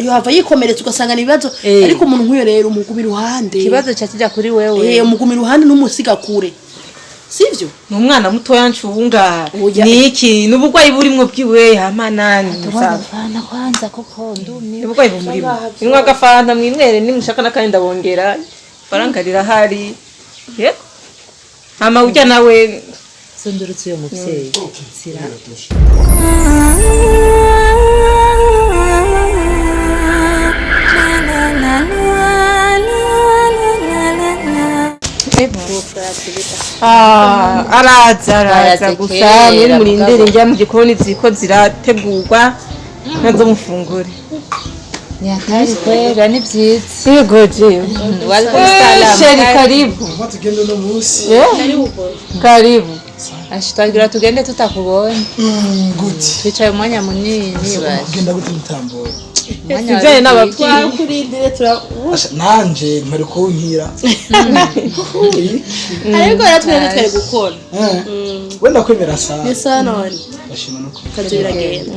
yohava yikomeretsa ugasanga ibibazo ariko umuntu nk'uyo rero umugumi iruhande ikibazo cyakijya kuri wewe umugumi iruhande n'umusiga kure sivyo ni umwana mutoya ncunga niki n'ubugwayi burimwo bwiwe amanani Fana kwanza koko ndumi ubugwayi bumurimo inwa agafanta mwimwere nimushaka nakandi ndabongera barangarira hari yego hama ujya nawe sondurutse uyo muvyeyi sira araza gusa muri murindire njya mu gikoni ziko zirategurwa nazo mufungure nyakari kwera ni byiza yego je sheri karibu tugende no munsi karibu ashitwagira tugende tutakubonye guti twicaye umwanya munini baje tugenda gute mutambora sivyo n'abapfuye kurindire nanje mpari kunkira ariko ratwere twere gukora wenda kwemera sana nisa none bashima no kaziragenda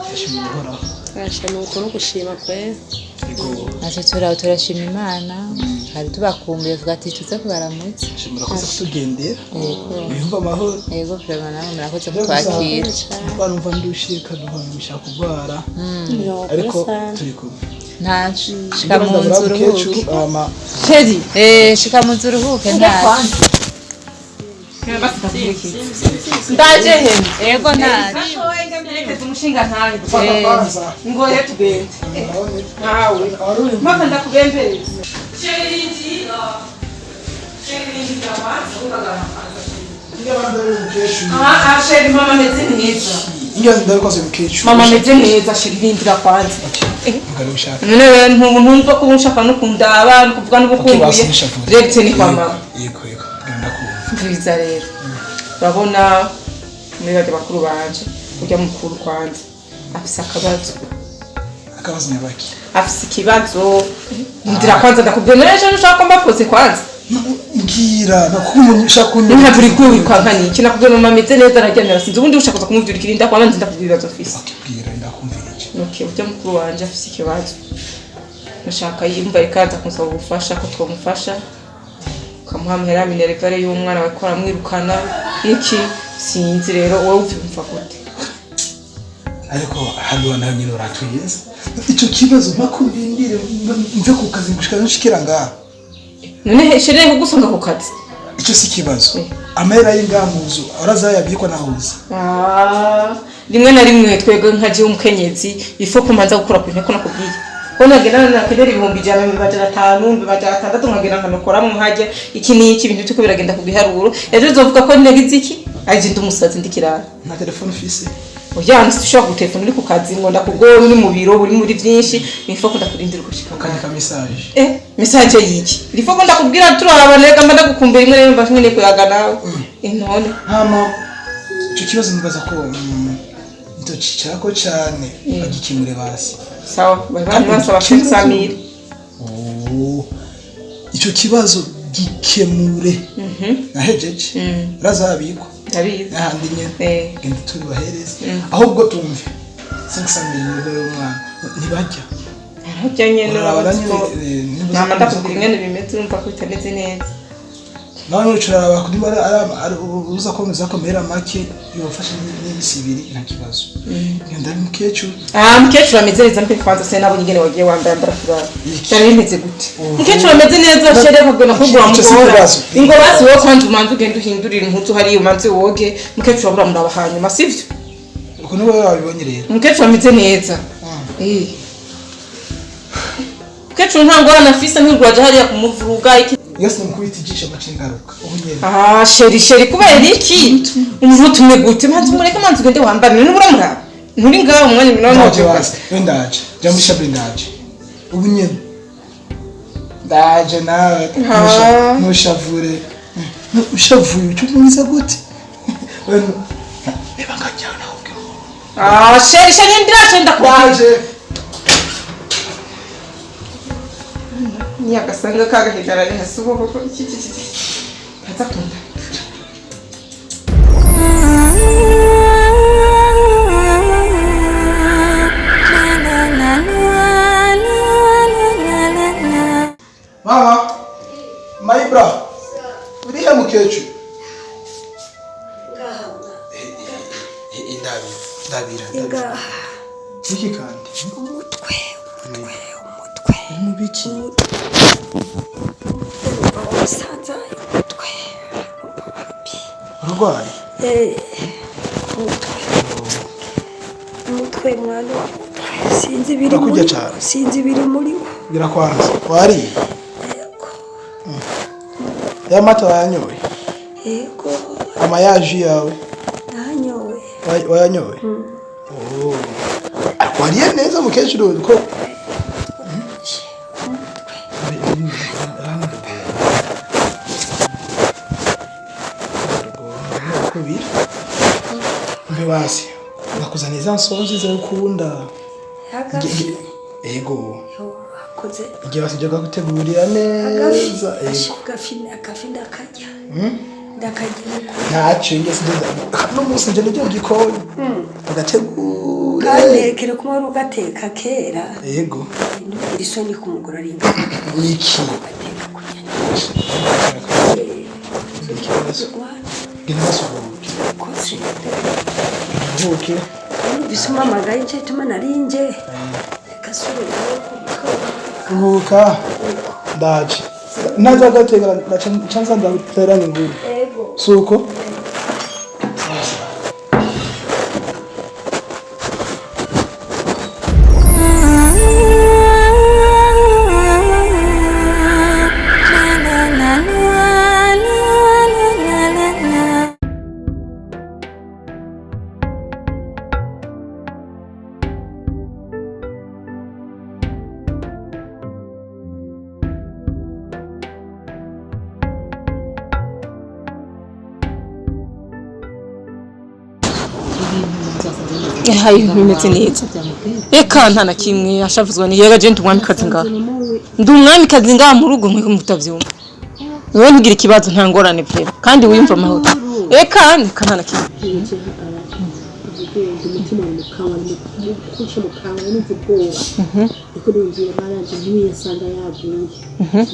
bashima guhoraho ashana uko no gushima kwe ase turashima Imana hari tubakumbuye vuga ati tuze kubaramutse shimura kuza kutugendera yego bihumva amahoro yego vraiment nawe murakoze kutwakira barumva ndushye kaduhamisha kugwara ariko turi kumwe nta shika mu nzu uruhuke sheri shika mu nzu uruhuke nta ndaje he yego nta umushinga ntaye ngo ye tugende nawe mpaka ndakubembereza sheri mama ameze neza ingazi ndakoze mukecuru mama ameze neza sheri rindira kwanza ngari ushaka none ntumva ko unshaka no kundaba no kuvuga n'ubukumbuye direct ni kwa mama yego genda kumva nziza rero urabona muri bajya bakuru banje ujya mukuru kwanza afise akabazo nyabaki afise ikibazo ndira kwanza ndakubwira ejo ushaka mbakoze kwanza mbwira nakumusha kunya ntabwo uri kubikankani iki nakubwira mama ameze neza araryamira sinzi ubundi ushaka kumubwira ikirinda kwa nanzi ndakubwira ibibazo afise akibwira ndakumvirije okay ujya mukuru wanje afise ikibazo nashaka yimva ikaza kunsaba ubufasha ko twamufasha kamuha muhera minervare y'umwana bakora mwirukana iki sinzi rero wowe uvyumva gute ariko hano nawe nyine uratuyeza icyo kibazo makubindire mve ku kazi gushika nshikira ngaha none shere kugusanga ku kazi icyo si kibazo amera y'ingamuzo arazayabikwa nahuza rimwe na rimwe twego nkaje umukenyezi ifo kumanza gukora ku nteko nakubwiye ko nagenda nakenera 1,500 1,600 nkagenda nkanokora mu haje iki ni iki bintu tuko biragenda ku biharuro ejo zovuga ko nagize iki aje ndumusazi ndikirara nta telefone ufise oya nshobora gutelefona uri ku kazi ngo ndakugora uri mu biro uri muri byinshi nifo ko ndakurindira gushika ukandika message message yiki nifo ko ndakubwira turarabaneka mba ndagukumbira imwe rero mba nyine kuyaga nawe intone hama icyo kibazo nibaza ko ntocicako cyane bagikimure basi sawa bari basaba 500,000 icyo kibazo gikemure nahejeje razabikwa ndabizi ahandi nyene genda tubahereze ahubwo tumve 500,000 y'umwana ntibajya hajya nyene mama ndakubwira ingene bimeze umva ko bitameze neza nawe ucuraba kuri uza komeza komera make yofashe n'isi ibiri nta kibazo ngenda mukecuru mukecuru ameze neza mpe kwanza se nabonye ingene wagiye wambaye ambara cyane bimeze gute mukecuru ameze neza shere kugena kugwa mugora ingo basi wo kwanza umanze ugenda uhindurira impuzu hari umanze woge mukecuru abura muraba hanyuma sivyo uko niwe wabibonye rero mukecuru ameze neza mukecuru nta ngorane afise ntirwaje hariya kumuvuruga iki yose mukubita ijisho macingaruka ubunye sheri kubera iki umuntu tumwe gute manzi mureke manzi ugende wambara none uramura nturi ngaho umwanya minone cyose ndaje jamusha brindaje ubunye ndaje nawe nushavure ushavuye cyumwiza gute wenu beba ngajyana ubwo sheri ndiraje ndakwaje nyagasanga kagahindara ari hasi ubwo iki azakunda na na na ndabira iki kandi umutwe umubiki umusaza umutwe urwaye umutwe mwana sinzi biri urakurya cyane sinzi biri muri wo birakwanza wariye ya mata wayanyoye yego amayaji yawe nanyowe wayanyoye wariye neza mukecuru ko basi nakuzaniye za nsonzi zawe ukunda ego akoze igihe basijyaga gutegurira neza agafi ndakarya ndakarya ntacyo ngeze n'umunsi nje nijya gikoni agategura kantekere kuma wari ugateka kera ego iri soni ku mugore ari iki genda basuhuke uhuke bisuma amagaye nce tuma narinje kasubira uhuka ndaje naza gateka chanza ndateranya inguru ego suko hayi bimeze neza reka nta na kimwe ashavuzwa ni yega je ndumwamikazi ngaha ndumwamikazi ngaha mu rugo mwe mutavyumva wowe ntugira ikibazo nta ngorane pe kandi wiyumva amahoro reka nta na kimwe umutima mukawa kuca mukawa n'umva ubwoba niko ninjiye baranje ntiyasanga yaguye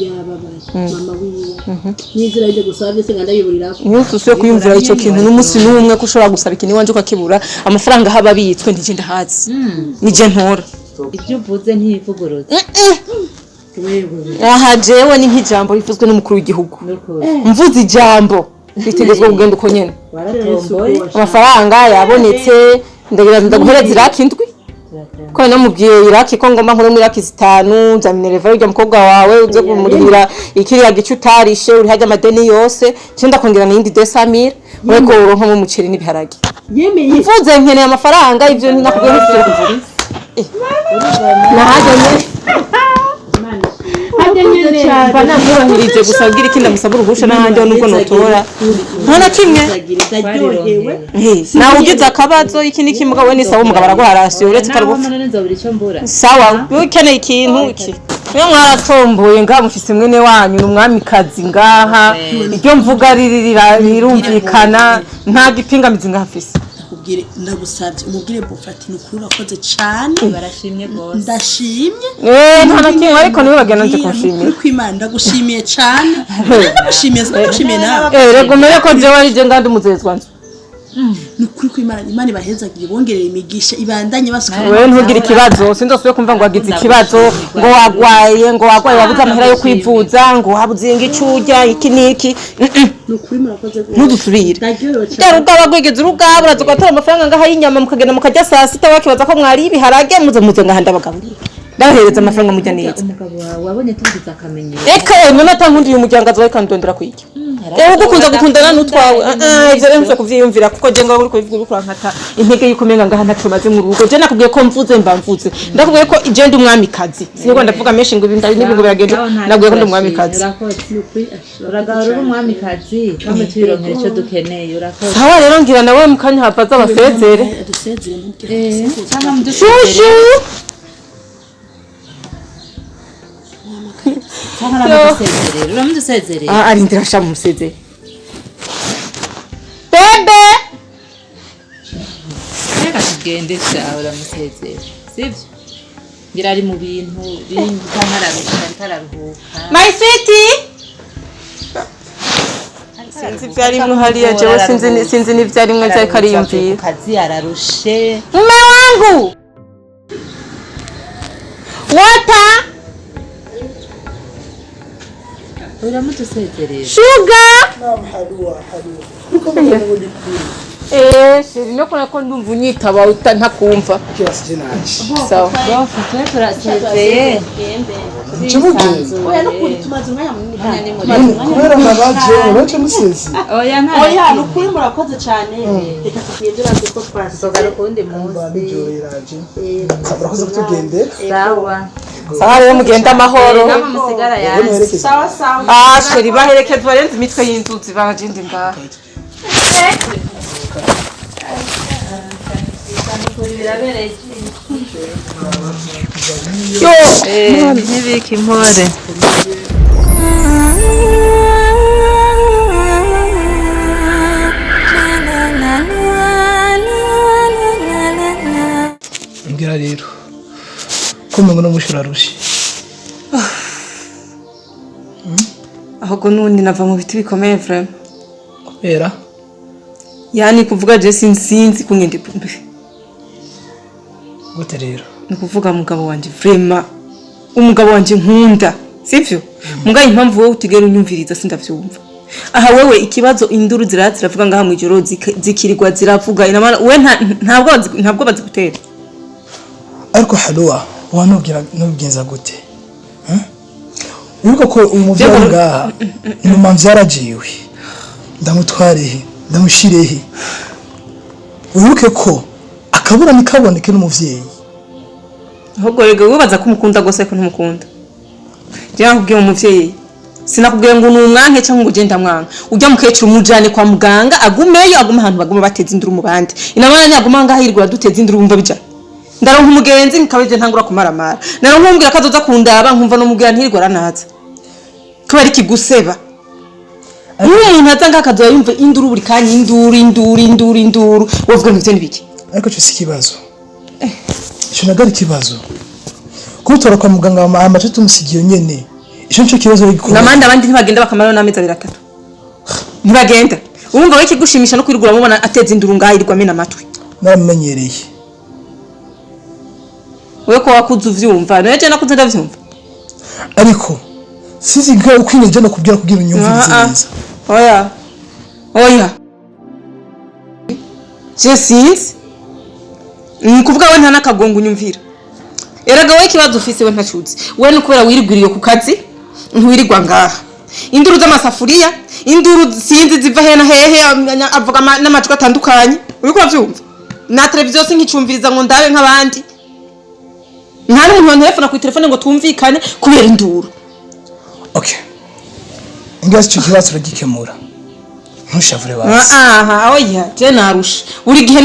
yababaye mama wiwe n'inzira ije gusaba byose ngandayiburira umunsi usuye kuyumvira icyo kintu n'umunsi n'umwe ko ushobora gusaba ikintu iwanje ukakibura amafaranga haba abitswe ndije ndahazi nije ntora ibyo uvuze ntivuguruza aha jewe ni nk'ijambo rivuzwe n'umukuru w'igihugu mvuze ijambo bitegezwe kugenda uko nyene amafaranga yabonetse ndagira ndaguhereza iraki indwi ko namubwiye iraki ko ngomba nkore muri iraki 5 za minerva y'ujya mukobwa wawe uze kumurira ikiriya gicu utarishe uri hajya amadeni yose cyenda kongera n'indi 200,000 ureko uronka mu muceri n'ibiharage yemeye mvuze nkeneye amafaranga ivyo nakubwiye n'ivyo kuvuga nahajanye bana mwubahirije gusa ubwira ikindi musaba uruhusha n'ahandi nubwo notora nta na kimwe nawe ugize akabazo iki n'iki mugabo we nisaba umugabo araguha rasiyo uretse ukarugupfa sawa ukeneye ikintu iki iyo mwaratomboye ngaha mufise mwene wanyu n'umwamikazi ngaha iryo mvuga rirumvikana nta gipingamizi ngaha afise ndagusabye umubwire bufati n'ukuri urakoze cyane barashimye gose ndashimye nta na kimwe ariko niwe bagenda nje kunshimira kwimana ndagushimiye cyane ndashimiye nawe rego mere ko je wari je ngandi muzezwa nzo nukuri kwimana imana ibahezagire bongerera imigisha ibandanye basuka wewe ntugira ikibazo sindosuye kumva ngo wagize ikibazo ngo wagwaye wabuze amahera yo kwivuza ngo wabuzinga icurya iki niki nukuri murakoze ntudusubire ndagaba gwegeze urugabura tugatora amafaranga ngaha y'inyama mukagenda mukajya saa sita wakibaza ko mwari ibiharage muze ngaha ndabagaburira ndahereza amafaranga mujya neza umugabo wawe wabonye tugize akamenyero eka none atankundiye umuryango azawe kandondera kwiki ugukunda gukundana n'utwawe ivyo rero nshaka kuvyiyumvira kuko je ngaho uri kubivuga uri kurankata intege yuko menga ngaha ntaco maze mu rugo je nakubwiye ko mvuze mbamvuze ndakubwiye ko je ndi umwamikazi siniko ndavuga menshi ngo ibintu n'ibingo biragenda nabwiye ko ndi umwamikazi uragahora uri umwamikazi kandi tuyironkera icyo dukeneye urakoze sawa rero ngira nawe mukanya hapaza abasezere shushu uramudusezerere arindira sha mumusezere bebe reka tugende sha uramusezere sibyo ngira ari mu bintu bindi ntararuhuka my city sinzi vyarimwe hariya jewe sinzi n'ivyarimwe vyariko ariyumvira kazi ararushe mume wangu wata uramutusezerera sugar Halua. sheri no kona ko ndumva unyitaba ntakumva Kiasi naje. sawa bofu twe turasezeye Chumugenzi. oya no kuri tumaze umwanya munini Kubera mabaje uraje musezi. oya oya no kuri murakoze cyane reka tugendera ko twasoga ukundi munsi Bamijoriraje. Murakoze kutugendera. sawa sawa rero mugenda amahoro kama musigara yanze sawa sawa sheri baherekeza barenze imitwe y'inzuzi bagende ngaha ntibike impore Mbwira rero. Kumengo no mushura rushi. ahubwo n'ubundi nava mu biti bikomeye vraiment Kubera yani kuvuga je sinzi kungende gute rero. ni kuvuga mugabo wanje vraiment umugabo wanje nkunda sivyo mugaye impamvu wowe utigera unyumviriza sindavyumva aha wewe ikibazo induru ziravuga ngaha mu ijoro zikirirwa ziravuga inamara we ntabwo bazigutera Ariko Halua wanubwira nubwiza gute? Yuko ko uyu muvyayi ngaha nyuma vyarajiwe. Ndamutwarehe, ndamushirehe. Wibuke ko akabura nikaboneke n'umuvyeyi. ahubwo rega wibaza ko umukunda gose ko ntumukunda je nakubwiye umuvyeyi sinakubwiye ngo numwanke cyangwa ngo ugenda mwanka ujya mukecuru mujane kwa muganga agumeyo agume ahantu baguma bateza induru mu bandi inamana nyaguma ngaha hirwa duteza induru umva bija ndaronka umugenzi nkabije ntangura kumaramara naronka umbwira kazoza kundaba nkumva no mubwira ntirwa ranaza kubera ikiguseba umuntu atanga kazoza yumva induru buri kanya induru wovuga ngo ivyo nibiki Ariko cyo sikibazo. Ico nagari kibazo. Kutora kwa muganga amace tumusigiye nyene. Ico cyo kibazo gikora. namanda abandi ntibagenda bakamara n'amezi 3 ntibagenda urumva we kigushimisha no kwirigura mubona ateza induru ngaha irwa mena amatwi Naramenyereye. we ko wakuze uvyumva naje je nakuze ndavyumva Ariko sizi nka ukwineje no kubwira kugira unyumvirize neza. oya je sinzi kuvuga we nta nakagongo unyumvira eraga we kibazo ufise we ntacuzi we nukubera wirigwiriye ku kazi ntiwirirwa ngaha induru z'amasafuriya induru sinzi ziva hena hehe avuga n'amajwi atandukanye uriko uravyumva na televiziyo sinkicumviriza ngo ndabe nk'abandi nta n'umuntu wa telefone ku telefone ngo tumvikane kubera induru Okay. Ingazi cyo kibazo uragikemura. Ntushavure basi. oya je narusha buri gihe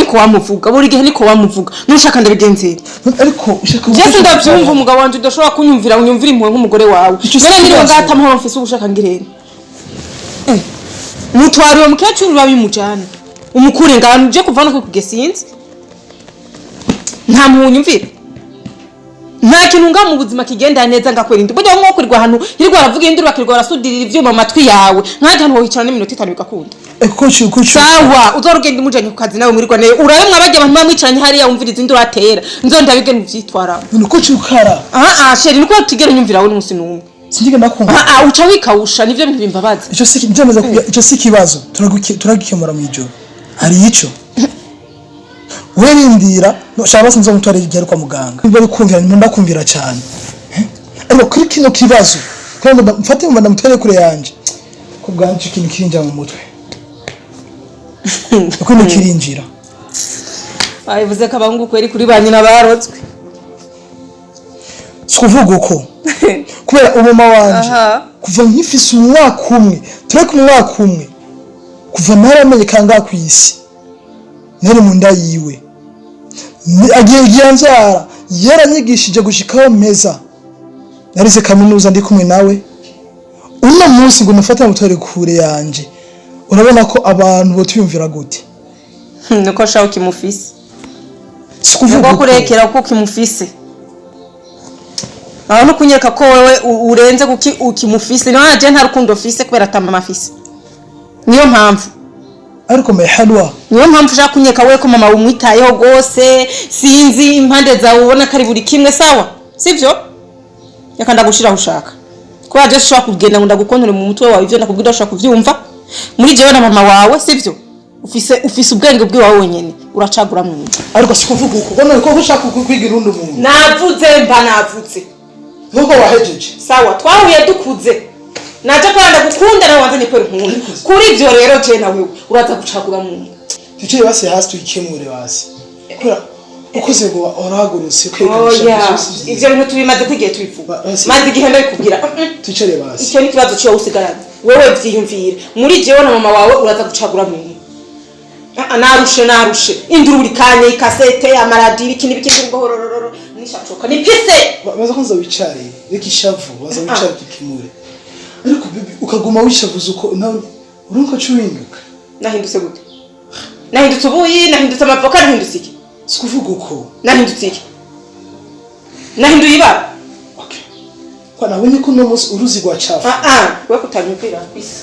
niko wamuvuga nushaka ndabigenzera Ariko ushaka je sindavyumva umugabo wanje udashobora kunyumvira unyumvira impuhwe nk'umugore wawe none ndiriwe ngata amahoro mfise ubushaka ngirene mutwari uwo mukecuru babimujana umukure ngano je kuvana ku kugesinzi nta munyumvira nta kintu nga mu buzima kigenda neza ngakwera indi buryo nko kurirwa ahantu hirwa aravuga induru bakirwa barasudirira ivyuma amatwi yawe nkaje hano hicara n'iminota 5 bigakunda kuko sawa uzorugenda umujanye ku kazi nawe murirwa naye uraremwe abajya abantu bamwicaranye hariya wumviriza induru atera nzonda bigene uvyitwara nuko cyukara sheri niko tigera unyumvira we n'umusi numwe sinjye nakumva uca wikawusha nivyo bintu bimbabaza ico si byemeza kuya ico si kibazo turagikemura mu ijoro hari ico werindira no shaba sinzo mutware igihe kwa muganga niba bikumvira ndakumvira cyane ariko kuri kino kibazo kandi mfate mu ndamutware kure yanje ko bwanje ikintu kirinja mu mutwe uko ni kirinjira bivuze ko abahungu kweri kuri ba nyina barotswe kuvuga uko kubera umuma wanje kuva nkifise umwaka umwe tureke umwaka umwe kuva naramenye kanga ku isi nari mu nda yiwe agiye gianzara yaranyigishije gushikaho meza narize kaminuza ndi kumwe nawe uno munsi ngo nafata mutware kure yanje urabona ko abantu bo tuyumvira gute nuko shaho kimufise sikuvuga kurekera uko kimufise no kunyeka ko wewe urenze ukimufise no aje nta rukundo fise kubera atamba mafise niyo mpamvu ariko mayihalwa niyo mpamvu ushaka kunyeka we ko mama umwitayeho gose sinzi impande zawe ubona kari buri kimwe sawa sivyo yaka ndagushira ushaka ko aje ushaka kugenda ngo ndagukontere mu mutwe wawe ivyo nakubwira ushaka kuvyumva muri jewe na mama wawe sivyo ufise ubwenge bwiwawe wenyene uracagura mwiza ariko sikuvuga uko ubona ko ushaka kwigira undi muntu navuze nuko wahejeje sawa twahuye dukuze naje kwanda gukunda nawe wanzanye kwera nkunda kuri ivyo rero je nawe uraza gucagura mu tuciye basi hasi tuyikemure basi kora ukoze ngo oraguruse kweganisha ivyo bintu tubimaze kwigiye tubivuga maze igihe ndabikubwira tucere basi icyo ni kibazo cyo usigaranye wewe vyiyumvire muri jewe na mama wawe uraza gucagura mu narushe induru buri kanya ikasete amaradi ikindi bikindi ngo horororo nishacoka ni pise baza kunza wicare reka ishavu baza wicare tukimure ariko bibi ukaguma wishavuza uko nawe urunka cuwinduka nahindutse gute nahindutse ubuyi nahindutse amavoka nahindutse iki sikuvuga uko nahindutse iki nahinduye ibara okay kwa nabonye ko no munsi uruzi rwa chafu we kutanyumvira kwisi